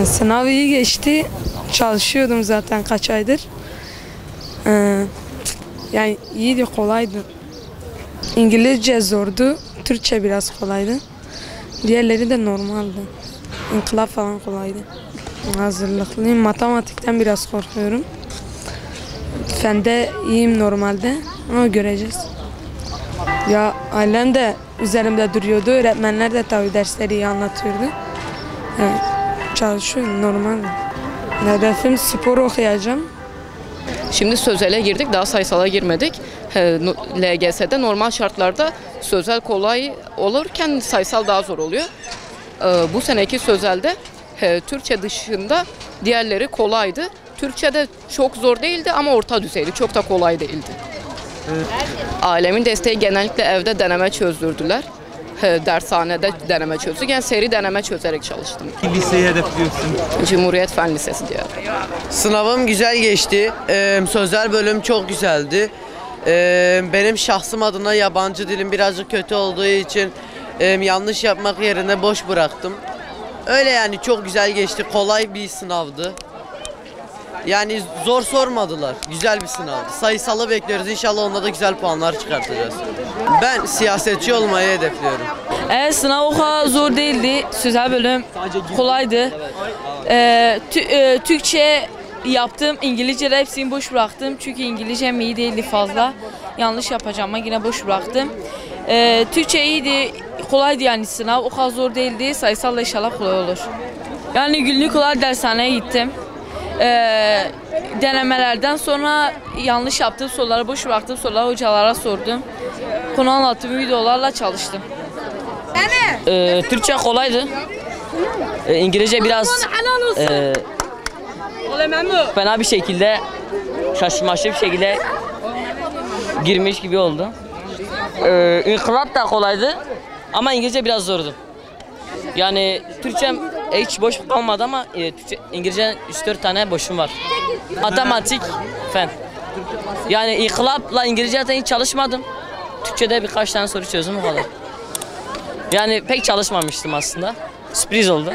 Sınav iyi geçti. Çalışıyordum zaten kaç aydır. Yani iyiydi, kolaydı. İngilizce zordu. Türkçe biraz kolaydı. Diğerleri de normaldi. İnkılap falan kolaydı. Hazırlıklıyım. Matematikten biraz korkuyorum. Fende iyiyim normalde ama göreceğiz. Ya ailem de üzerimde duruyordu. Öğretmenler de tabii dersleri iyi anlatıyordu. Yani çalışıyorum normalde. Hedefim spor okuyacağım. Şimdi sözele girdik, daha sayısala girmedik. LGS'de normal şartlarda sözel kolay olurken sayısal daha zor oluyor. Bu seneki sözelde Türkçe dışında diğerleri kolaydı. Türkçe de çok zor değildi ama orta düzeydi, çok da kolay değildi. Ailemin desteği genellikle evde deneme çözdürdüler. Dershanede deneme çözdük. Yani seri deneme çözerek çalıştım. Liseyi hedefliyorsun. Cumhuriyet Fen Lisesi diyor. Sınavım güzel geçti. Sözel bölüm çok güzeldi. Benim şahsım adına yabancı dilim birazcık kötü olduğu için yanlış yapmak yerine boş bıraktım. Öyle yani çok güzel geçti. Kolay bir sınavdı. Yani zor sormadılar. Güzel bir sınavdı. Sayısalı bekliyoruz. İnşallah onda da güzel puanlar çıkartacağız. Ben siyasetçi olmayı hedefliyorum. Evet, sınav o kadar zor değildi. Sözel bölüm kolaydı. Türkçe yaptım. İngilizce'de hepsini boş bıraktım. Çünkü İngilizcem iyi değildi fazla. Yanlış yapacağım ama yine boş bıraktım. Türkçe iyiydi. Kolaydı yani sınav. O kadar zor değildi. Sayısal da inşallah kolay olur. Yani günlük olarak dershaneye gittim. Denemelerden sonra yanlış yaptığım soruları, boş bıraktığım soruları hocalara sordum. Konu anlattığım videolarla çalıştım. Türkçe kolaydı. İngilizce biraz fena bir şekilde, şaşırmaçlı bir şekilde girmiş gibi oldu. İnkılap da kolaydı ama İngilizce biraz zordu. Yani Türkçem hiç boş kalmadı ama İngilizce 3-4 tane boşum var. Matematik, fen. Yani inkılapla İngilizce'de hiç çalışmadım. Türkçe'de birkaç tane soru çözdüm o kadar. Yani pek çalışmamıştım aslında. Sürpriz oldu.